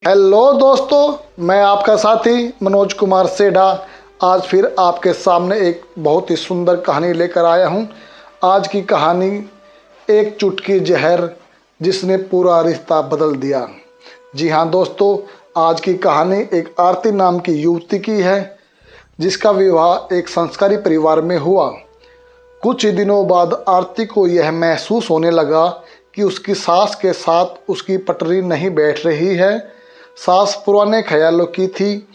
Hello दोस्तों, मैं आपका साथी मनोज कुमार सेढ़ा आज फिर आपके सामने एक बहुत ही सुंदर कहानी लेकर आया हूं। आज की कहानी एक चुटकी जहर जिसने पूरा रिश्ता बदल दिया। जी हाँ दोस्तों, आज की कहानी एक आरती नाम की युवती की है जिसका विवाह एक संस्कारी परिवार में हुआ। कुछ ही दिनों बाद आरती को यह महसूस होने लगा कि उसकी सास के साथ उसकी पटरी नहीं बैठ रही है। सास पुराने ख्यालों की थी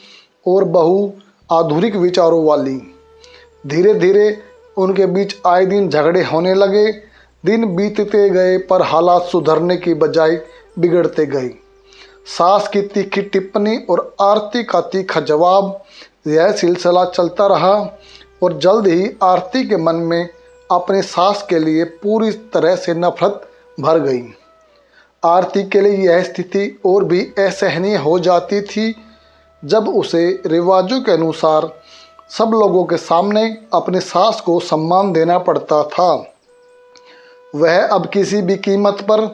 और बहू आधुनिक विचारों वाली। धीरे धीरे उनके बीच आए दिन झगड़े होने लगे। दिन बीतते गए पर हालात सुधरने की बजाय बिगड़ते गए। सास की तीखी टिप्पणी और आरती का तीखा जवाब, यह सिलसिला चलता रहा और जल्द ही आरती के मन में अपनी सास के लिए पूरी तरह से नफरत भर गई। आरती के लिए यह स्थिति और भी असहनीय हो जाती थी जब उसे रिवाजों के अनुसार सब लोगों के सामने अपनी सास को सम्मान देना पड़ता था। वह अब किसी भी कीमत पर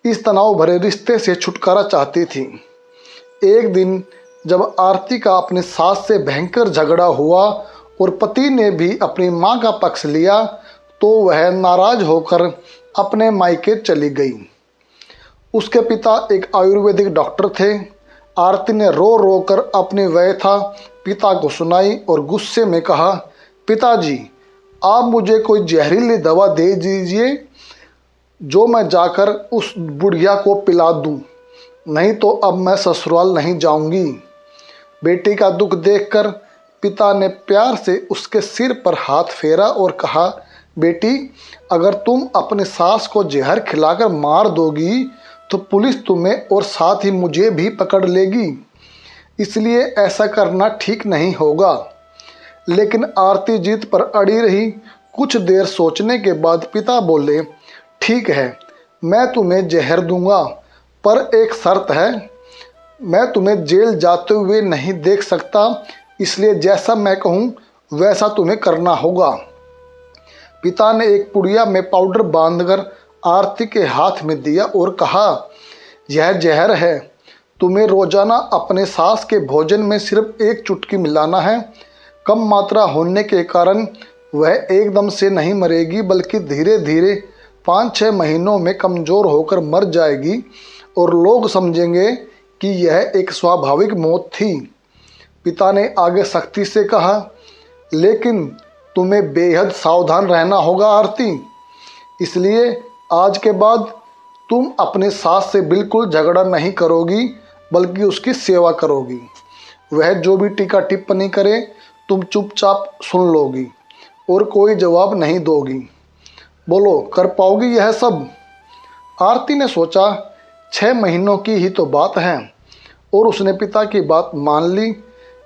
इस तनाव भरे रिश्ते से छुटकारा चाहती थी। एक दिन जब आरती का अपनी सास से भयंकर झगड़ा हुआ और पति ने भी अपनी मां का पक्ष लिया तो वह नाराज होकर अपने मायके चली गई। उसके पिता एक आयुर्वेदिक डॉक्टर थे। आरती ने रो रो कर अपनी व्यथा पिता को सुनाई और गुस्से में कहा, पिताजी, आप मुझे कोई जहरीली दवा दे दीजिए जो मैं जाकर उस बुढ़िया को पिला दूं, नहीं तो अब मैं ससुराल नहीं जाऊंगी। बेटी का दुख देखकर पिता ने प्यार से उसके सिर पर हाथ फेरा और कहा, बेटी, अगर तुम अपनी सास को जहर खिलाकर मार दोगी तो पुलिस तुम्हें और साथ ही मुझे भी पकड़ लेगी, इसलिए ऐसा करना ठीक नहीं होगा। लेकिन आरती जीत पर अड़ी रही। कुछ देर सोचने के बाद पिता बोले, ठीक है, मैं तुम्हें जहर दूंगा, पर एक शर्त है। मैं तुम्हें जेल जाते हुए नहीं देख सकता, इसलिए जैसा मैं कहूँ वैसा तुम्हें करना होगा। पिता ने एक पुड़िया में पाउडर बांधकर आरती के हाथ में दिया और कहा, यह जहर है, तुम्हें रोजाना अपने सास के भोजन में सिर्फ एक चुटकी मिलाना है। कम मात्रा होने के कारण वह एकदम से नहीं मरेगी, बल्कि धीरे धीरे 5-6 महीनों में कमज़ोर होकर मर जाएगी और लोग समझेंगे कि यह एक स्वाभाविक मौत थी। पिता ने आगे सख्ती से कहा, लेकिन तुम्हें बेहद सावधान रहना होगा आरती, इसलिए आज के बाद तुम अपने सास से बिल्कुल झगड़ा नहीं करोगी, बल्कि उसकी सेवा करोगी। वह जो भी टीका टिप्पणी करे तुम चुपचाप सुन लोगी और कोई जवाब नहीं दोगी। बोलो, कर पाओगी यह सब? आरती ने सोचा, 6 महीनों की ही तो बात है, और उसने पिता की बात मान ली।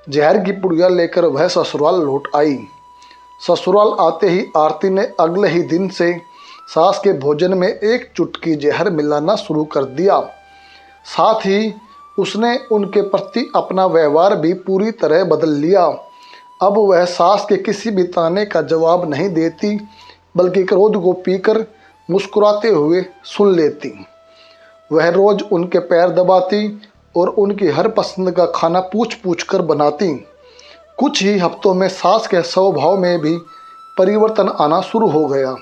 जहर की पुड़िया लेकर वह ससुराल लौट आई। ससुराल आते ही आरती ने अगले ही दिन से सास के भोजन में एक चुटकी जहर मिलाना शुरू कर दिया। साथ ही उसने उनके प्रति अपना व्यवहार भी पूरी तरह बदल लिया। अब वह सास के किसी भी ताने का जवाब नहीं देती, बल्कि क्रोध को पीकर मुस्कुराते हुए सुन लेती। वह रोज उनके पैर दबाती और उनकी हर पसंद का खाना पूछ पूछ कर बनाती। कुछ ही हफ्तों में सास के स्वभाव में भी परिवर्तन आना शुरू हो गया।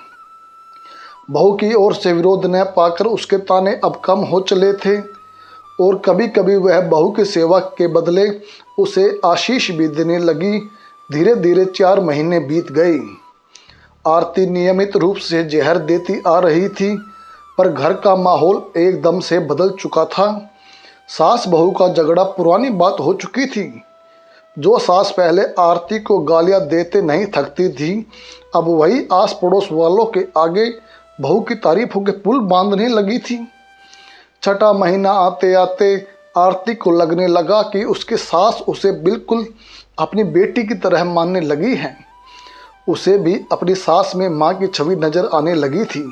बहू की ओर से विरोध न पाकर उसके ताने अब कम हो चले थे और कभी कभी वह बहू की सेवा के बदले उसे आशीष भी देने लगी। धीरे धीरे 4 महीने बीत गए। आरती नियमित रूप से जहर देती आ रही थी, पर घर का माहौल एकदम से बदल चुका था। सास बहू का झगड़ा पुरानी बात हो चुकी थी। जो सास पहले आरती को गालियां देते नहीं थकती थी, अब वही आस पड़ोस वालों के आगे बहू की तारीफों के पुल बांधने लगी थी। 6ठा महीना आते आते आरती को लगने लगा कि उसकी सास उसे बिल्कुल अपनी बेटी की तरह मानने लगी है। उसे भी अपनी सास में माँ की छवि नजर आने लगी थी।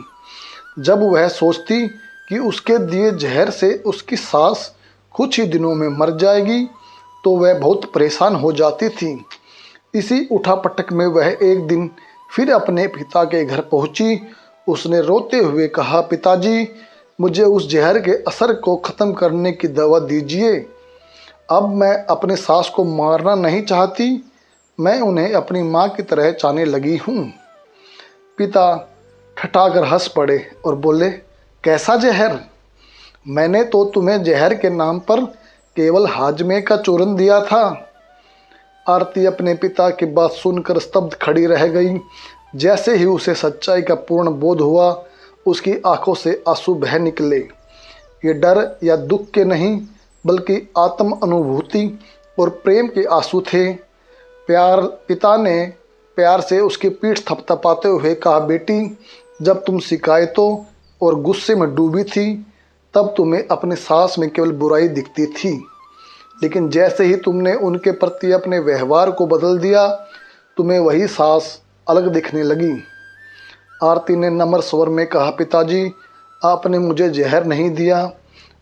जब वह सोचती कि उसके दिए जहर से उसकी सास कुछ ही दिनों में मर जाएगी, तो वह बहुत परेशान हो जाती थी। इसी उठापटक में वह एक दिन फिर अपने पिता के घर पहुंची। उसने रोते हुए कहा, पिताजी, मुझे उस जहर के असर को ख़त्म करने की दवा दीजिए। अब मैं अपने सास को मारना नहीं चाहती, मैं उन्हें अपनी माँ की तरह चाहने लगी हूँ। पिता ठठाकर हंस पड़े और बोले, कैसा जहर? मैंने तो तुम्हें जहर के नाम पर केवल हाजमे का चूरन दिया था। आरती अपने पिता की बात सुनकर स्तब्ध खड़ी रह गई। जैसे ही उसे सच्चाई का पूर्ण बोध हुआ, उसकी आंखों से आंसू बह निकले। ये डर या दुख के नहीं, बल्कि आत्म अनुभूति और प्रेम के आंसू थे। पिता ने प्यार से उसकी पीठ थपथपाते हुए कहा, बेटी, जब तुम शिकायतों और गुस्से में डूबी थी, तब तुम्हें अपने सास में केवल बुराई दिखती थी, लेकिन जैसे ही तुमने उनके प्रति अपने व्यवहार को बदल दिया, तुम्हें वही सास अलग दिखने लगी। आरती ने नम्र स्वर में कहा, पिताजी, आपने मुझे जहर नहीं दिया,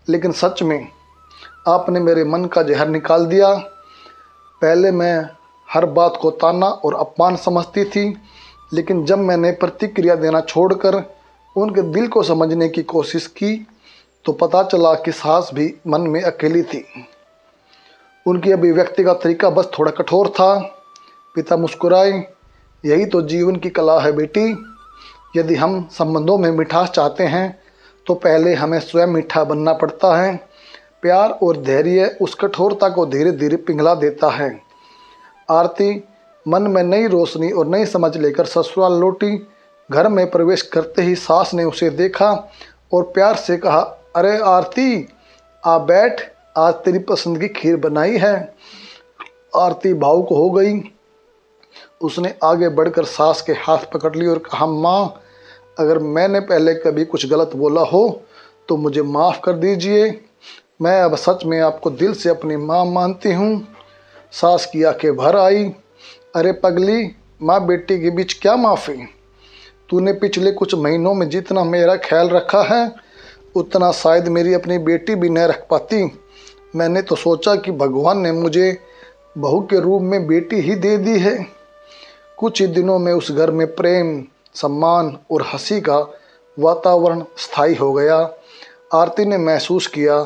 लेकिन सच में आपने मेरे मन का जहर निकाल दिया। पहले मैं हर बात को ताना और अपमान समझती थी, लेकिन जब मैंने प्रतिक्रिया देना छोड़कर उनके दिल को समझने की कोशिश की, तो पता चला कि सास भी मन में अकेली थी। उनकी अभिव्यक्ति का तरीका बस थोड़ा कठोर था। पिता मुस्कुराए, यही तो जीवन की कला है बेटी। यदि हम संबंधों में मिठास चाहते हैं, तो पहले हमें स्वयं मीठा बनना पड़ता है। प्यार और धैर्य उस कठोरता को धीरे धीरे पिघला देता है। आरती मन में नई रोशनी और नई समझ लेकर ससुराल लौटी। घर में प्रवेश करते ही सास ने उसे देखा और प्यार से कहा, अरे आरती, आ बैठ, आज तेरी पसंद की खीर बनाई है। आरती भावुक हो गई। उसने आगे बढ़कर सास के हाथ पकड़ ली और कहा, माँ, अगर मैंने पहले कभी कुछ गलत बोला हो तो मुझे माफ़ कर दीजिए। मैं अब सच में आपको दिल से अपनी माँ मानती हूँ। सास की आंखें भर आई। अरे पगली, माँ बेटी के बीच क्या माफ़ी? तूने पिछले कुछ महीनों में जितना मेरा ख्याल रखा है, उतना शायद मेरी अपनी बेटी भी न रख पाती। मैंने तो सोचा कि भगवान ने मुझे बहू के रूप में बेटी ही दे दी है। कुछ ही दिनों में उस घर में प्रेम, सम्मान और हंसी का वातावरण स्थायी हो गया। आरती ने महसूस किया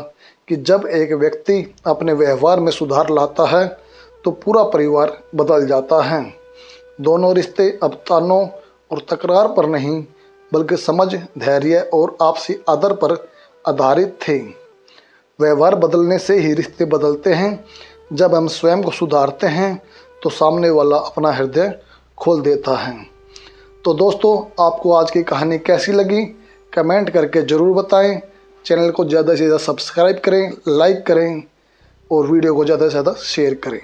कि जब एक व्यक्ति अपने व्यवहार में सुधार लाता है, तो पूरा परिवार बदल जाता है। दोनों रिश्ते अब तानों और तकरार पर नहीं, बल्कि समझ, धैर्य और आपसी आदर पर आधारित थे। व्यवहार बदलने से ही रिश्ते बदलते हैं। जब हम स्वयं को सुधारते हैं, तो सामने वाला अपना हृदय खोल देता है। तो दोस्तों, आपको आज की कहानी कैसी लगी, कमेंट करके ज़रूर बताएं। चैनल को ज़्यादा से ज़्यादा सब्सक्राइब करें, लाइक करें और वीडियो को ज़्यादा से ज़्यादा शेयर करें।